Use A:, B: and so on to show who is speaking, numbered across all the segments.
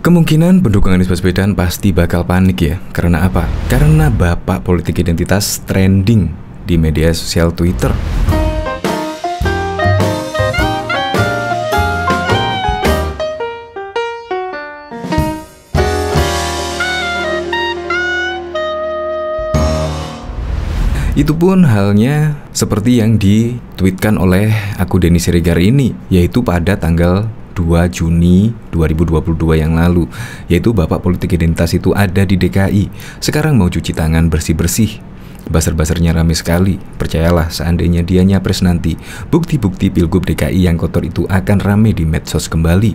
A: Kemungkinan pendukung Anies Baswedan pasti bakal panik ya. Karena apa? Karena bapak politik identitas trending di media sosial Twitter. Itu pun halnya seperti yang ditweetkan oleh akun Denny Siregar ini, yaitu pada tanggal 2 Juni 2022 yang lalu, yaitu bapak politik identitas itu ada di DKI. Sekarang mau cuci tangan bersih-bersih. Buzzer-buzzernya rame sekali. Percayalah, seandainya dia nyapres nanti, bukti-bukti Pilgub DKI yang kotor itu akan rame di medsos kembali.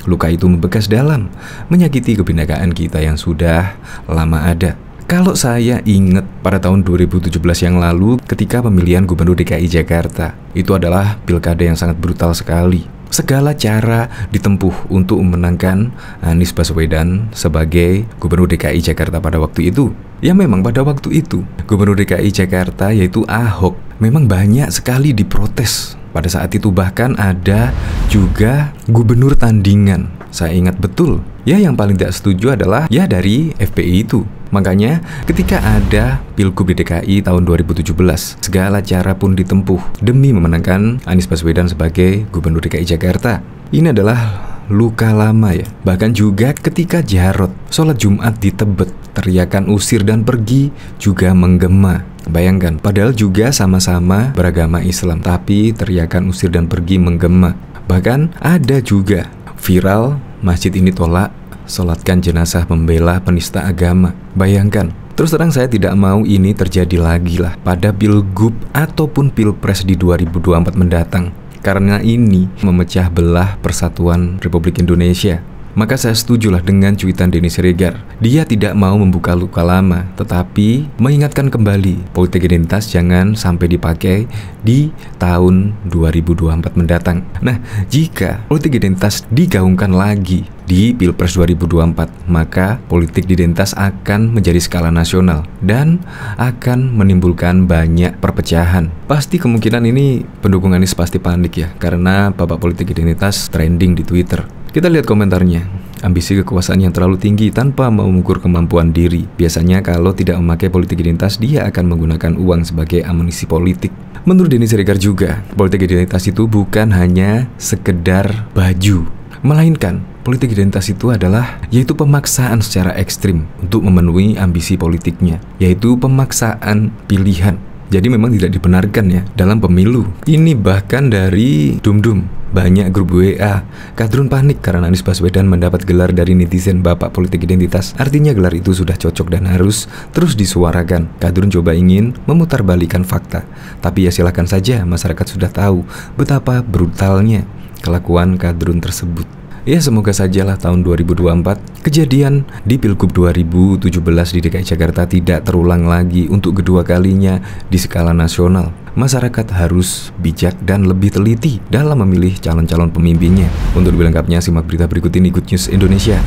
A: Luka itu membekas dalam, menyakiti kebinekaan kita yang sudah lama ada. Kalau saya ingat pada tahun 2017 yang lalu ketika pemilihan Gubernur DKI Jakarta, itu adalah pilkada yang sangat brutal sekali. Segala cara ditempuh untuk memenangkan Anies Baswedan sebagai Gubernur DKI Jakarta pada waktu itu. Ya memang pada waktu itu Gubernur DKI Jakarta yaitu Ahok memang banyak sekali diprotes. Pada saat itu bahkan ada juga gubernur tandingan. Saya ingat betul. Ya yang paling tidak setuju adalah ya dari FPI itu. Makanya ketika ada Pilgub di DKI tahun 2017, segala cara pun ditempuh demi memenangkan Anies Baswedan sebagai Gubernur DKI Jakarta. Ini adalah luka lama ya. Bahkan juga ketika Jarot sholat Jumat di Tebet, teriakan usir dan pergi juga menggema. Bayangkan, padahal juga sama-sama beragama Islam, tapi teriakan usir dan pergi menggema. Bahkan ada juga viral masjid ini tolak sholatkan jenazah pembela penista agama. Bayangkan. Terus terang saya tidak mau ini terjadi lagi lah pada Pilgub ataupun Pilpres di 2024 mendatang. Karena ini memecah belah persatuan Republik Indonesia. Maka saya setujulah dengan cuitan Denny Siregar. Dia tidak mau membuka luka lama, tetapi mengingatkan kembali politik identitas jangan sampai dipakai di tahun 2024 mendatang. Nah, jika politik identitas digaungkan lagi di Pilpres 2024, maka politik identitas akan menjadi skala nasional dan akan menimbulkan banyak perpecahan. Pasti kemungkinan ini pendukung Anies pasti panik ya, karena bapak politik identitas trending di Twitter. Kita lihat komentarnya. Ambisi kekuasaan yang terlalu tinggi tanpa mengukur kemampuan diri. Biasanya kalau tidak memakai politik identitas, dia akan menggunakan uang sebagai amunisi politik. Menurut Denny Siregar juga, politik identitas itu bukan hanya sekedar baju, melainkan politik identitas itu adalah yaitu pemaksaan secara ekstrim untuk memenuhi ambisi politiknya, yaitu pemaksaan pilihan. Jadi memang tidak dibenarkan ya dalam pemilu. Ini bahkan dari Dum-Dum, banyak grup WA, kadrun panik karena Anies Baswedan mendapat gelar dari netizen bapak politik identitas. Artinya gelar itu sudah cocok dan harus terus disuarakan. Kadrun coba ingin memutarbalikan fakta, tapi ya silakan saja, masyarakat sudah tahu betapa brutalnya kelakuan kadrun tersebut. Ya semoga sajalah tahun 2024 kejadian di Pilgub 2017 di DKI Jakarta tidak terulang lagi untuk kedua kalinya di skala nasional. Masyarakat harus bijak dan lebih teliti dalam memilih calon-calon pemimpinnya. Untuk lebih lengkapnya simak berita berikut ini Good News Indonesia.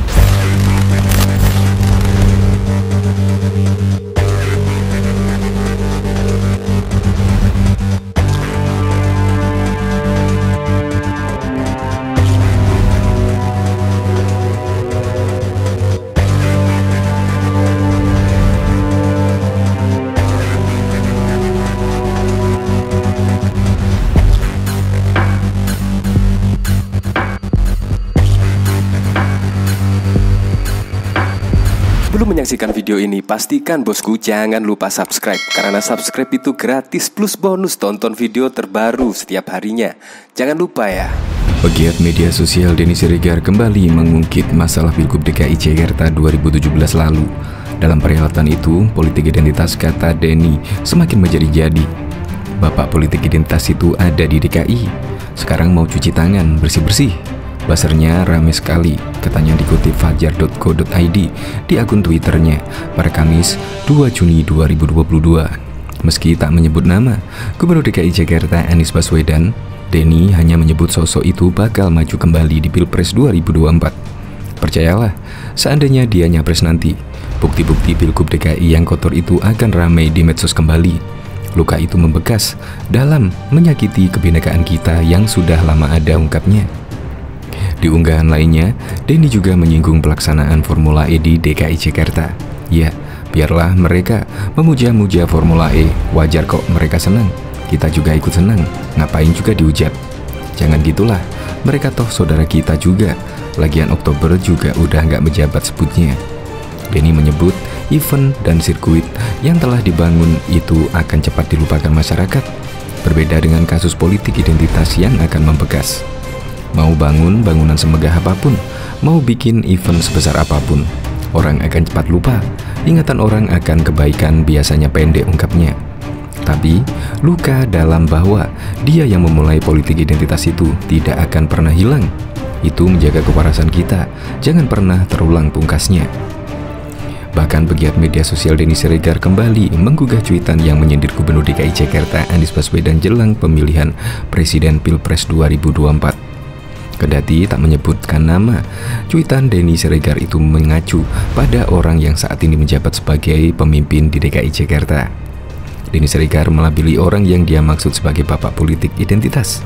B: Sebelum menyaksikan video ini, pastikan bosku jangan lupa subscribe. Karena subscribe itu gratis plus bonus tonton video terbaru setiap harinya. Jangan lupa ya.
A: Pegiat media sosial Denny Siregar kembali mengungkit masalah Pilgub DKI Jakarta 2017 lalu. Dalam perhelatan itu, politik identitas kata Denny semakin menjadi-jadi. Bapak politik identitas itu ada di DKI. Sekarang mau cuci tangan bersih-bersih. Buzzernya rame sekali, katanya dikutip fajar.co.id di akun Twitternya pada Kamis 2 Juni 2022. Meski tak menyebut nama Gubernur DKI Jakarta Anies Baswedan, Denny hanya menyebut sosok itu bakal maju kembali di Pilpres 2024. Percayalah, seandainya dia nyapres nanti, bukti-bukti Pilgub DKI yang kotor itu akan ramai di medsos kembali. Luka itu membekas dalam menyakiti kebinekaan kita yang sudah lama ada, ungkapnya. Di unggahan lainnya, Denny juga menyinggung pelaksanaan Formula E di DKI Jakarta. Ya, biarlah mereka memuja-muja Formula E, wajar kok mereka senang. Kita juga ikut senang, ngapain juga dihujat. Jangan gitulah, mereka toh saudara kita juga. Lagian Oktober juga udah nggak menjabat sebutnya. Denny menyebut event dan sirkuit yang telah dibangun itu akan cepat dilupakan masyarakat. Berbeda dengan kasus politik identitas yang akan membekas. Mau bangun bangunan semegah apapun, mau bikin event sebesar apapun, orang akan cepat lupa. Ingatan orang akan kebaikan biasanya pendek, ungkapnya. Tapi, luka dalam bahwa dia yang memulai politik identitas itu tidak akan pernah hilang. Itu menjaga kewarasan kita, jangan pernah terulang, pungkasnya. Bahkan pegiat media sosial Denny Siregar kembali menggugah cuitan yang menyindir Gubernur DKI Jakarta Anies Baswedan jelang pemilihan Presiden Pilpres 2024. Kendati tak menyebutkan nama, cuitan Denny Siregar itu mengacu pada orang yang saat ini menjabat sebagai pemimpin di DKI Jakarta. Denny Siregar melabeli orang yang dia maksud sebagai bapak politik identitas.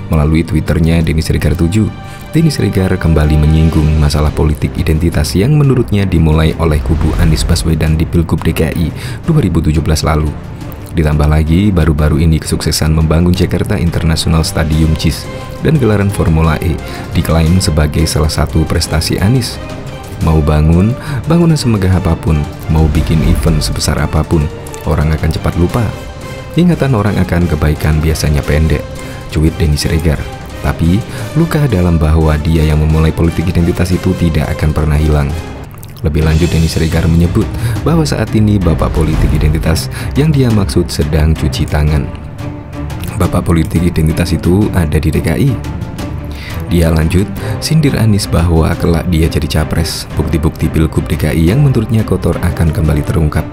A: Melalui Twitternya Denny Siregar 7, Denny Siregar kembali menyinggung masalah politik identitas yang menurutnya dimulai oleh kubu Anies Baswedan di Pilgub DKI 2017 lalu. Ditambah lagi, baru-baru ini kesuksesan membangun Jakarta International Stadium JIS dan gelaran Formula E diklaim sebagai salah satu prestasi Anies. Mau bangun bangunan semegah apapun, mau bikin event sebesar apapun, orang akan cepat lupa. Ingatan orang akan kebaikan biasanya pendek, cuit Denny Siregar. Tapi, luka dalam bahwa dia yang memulai politik identitas itu tidak akan pernah hilang. Lebih lanjut, Denny Siregar menyebut bahwa saat ini bapak politik identitas yang dia maksud sedang cuci tangan. Bapak politik identitas itu ada di DKI. Dia lanjut sindir Anies bahwa kelak dia jadi capres. Bukti-bukti Pilgub DKI yang menurutnya kotor akan kembali terungkap.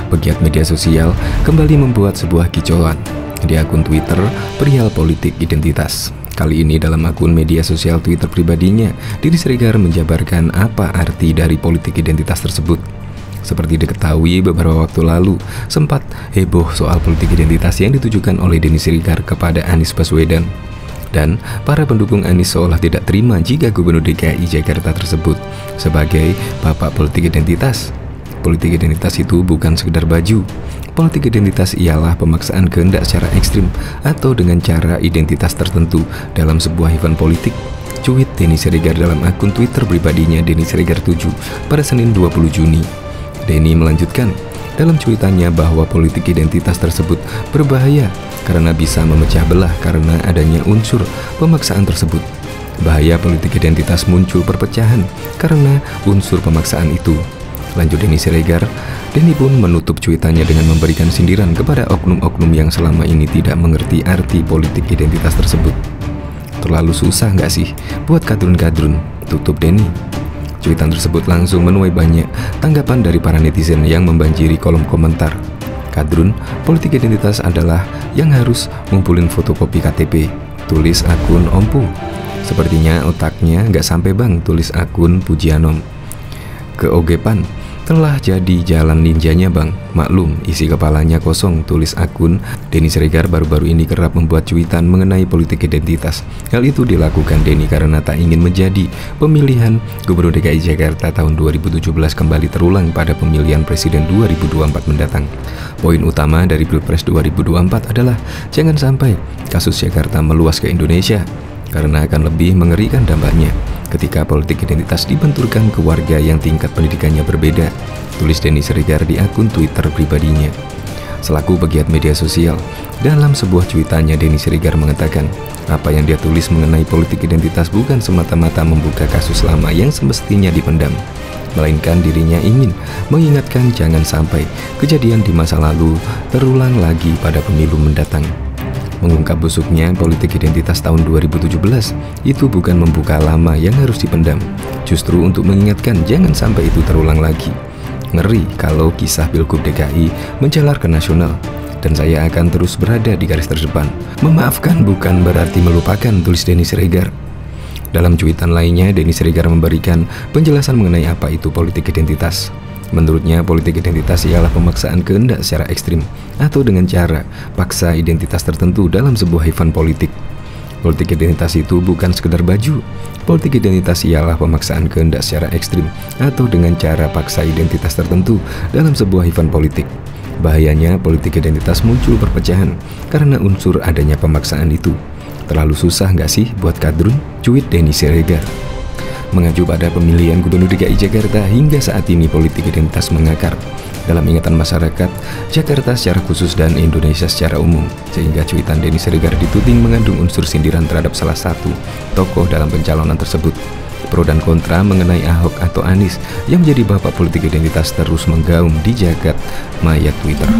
A: Pegiat media sosial kembali membuat sebuah kicauan di akun Twitter perihal politik identitas. Kali ini dalam akun media sosial Twitter pribadinya, Denny Siregar menjabarkan apa arti dari politik identitas tersebut. Seperti diketahui beberapa waktu lalu, sempat heboh soal politik identitas yang ditujukan oleh Denny Siregar kepada Anies Baswedan. Dan para pendukung Anies seolah tidak terima jika Gubernur DKI Jakarta tersebut sebagai bapak politik identitas. Politik identitas itu bukan sekedar baju. Politik identitas ialah pemaksaan kehendak secara ekstrim atau dengan cara identitas tertentu dalam sebuah event politik. Cuit Denny Siregar dalam akun Twitter pribadinya Denny Siregar 7 pada Senin 20 Juni. Denny melanjutkan dalam cuitannya bahwa politik identitas tersebut berbahaya karena bisa memecah belah karena adanya unsur pemaksaan tersebut. Bahaya politik identitas muncul perpecahan karena unsur pemaksaan itu. Lanjut Denny Siregar, Denny pun menutup cuitannya dengan memberikan sindiran kepada oknum-oknum yang selama ini tidak mengerti arti politik identitas tersebut. Terlalu susah nggak sih buat kadrun-kadrun, tutup Denny. Cuitan tersebut langsung menuai banyak tanggapan dari para netizen yang membanjiri kolom komentar. Kadrun, politik identitas adalah yang harus ngumpulin fotokopi KTP, tulis akun Ompu. Sepertinya otaknya nggak sampai bang, tulis akun Pujianom. Keogepan, telah jadi jalan ninjanya bang, maklum isi kepalanya kosong, tulis akun Denny Siregar baru-baru ini kerap membuat cuitan mengenai politik identitas. Hal itu dilakukan Denny karena tak ingin menjadi pemilihan Gubernur DKI Jakarta tahun 2017 kembali terulang pada pemilihan Presiden 2024 mendatang. Poin utama dari Pilpres 2024 adalah jangan sampai kasus Jakarta meluas ke Indonesia, karena akan lebih mengerikan dampaknya ketika politik identitas dibenturkan ke warga yang tingkat pendidikannya berbeda, tulis Denny Siregar di akun Twitter pribadinya. Selaku pegiat media sosial, dalam sebuah cuitannya Denny Siregar mengatakan, apa yang dia tulis mengenai politik identitas bukan semata-mata membuka kasus lama yang semestinya dipendam, melainkan dirinya ingin mengingatkan jangan sampai kejadian di masa lalu terulang lagi pada pemilu mendatang. Mengungkap busuknya politik identitas tahun 2017 itu bukan membuka lama yang harus dipendam, justru untuk mengingatkan jangan sampai itu terulang lagi. Ngeri kalau kisah Pilgub DKI menjalar ke nasional, dan saya akan terus berada di garis terdepan. Memaafkan bukan berarti melupakan, tulis Denny Siregar. Dalam cuitan lainnya, Denny Siregar memberikan penjelasan mengenai apa itu politik identitas. Menurutnya, politik identitas ialah pemaksaan kehendak secara ekstrim atau dengan cara paksa identitas tertentu dalam sebuah event politik. Politik identitas itu bukan sekedar baju. Politik identitas ialah pemaksaan kehendak secara ekstrim atau dengan cara paksa identitas tertentu dalam sebuah event politik. Bahayanya politik identitas muncul perpecahan karena unsur adanya pemaksaan itu. Terlalu susah nggak sih buat kadrun? Cuit Denny Siregar. Mengacu pada pemilihan Gubernur DKI Jakarta, hingga saat ini politik identitas mengakar dalam ingatan masyarakat Jakarta secara khusus dan Indonesia secara umum, sehingga cuitan Denny Siregar dituding mengandung unsur sindiran terhadap salah satu tokoh dalam pencalonan tersebut. Pro dan kontra mengenai Ahok atau Anies yang menjadi bapak politik identitas terus menggaung di jagat maya Twitter.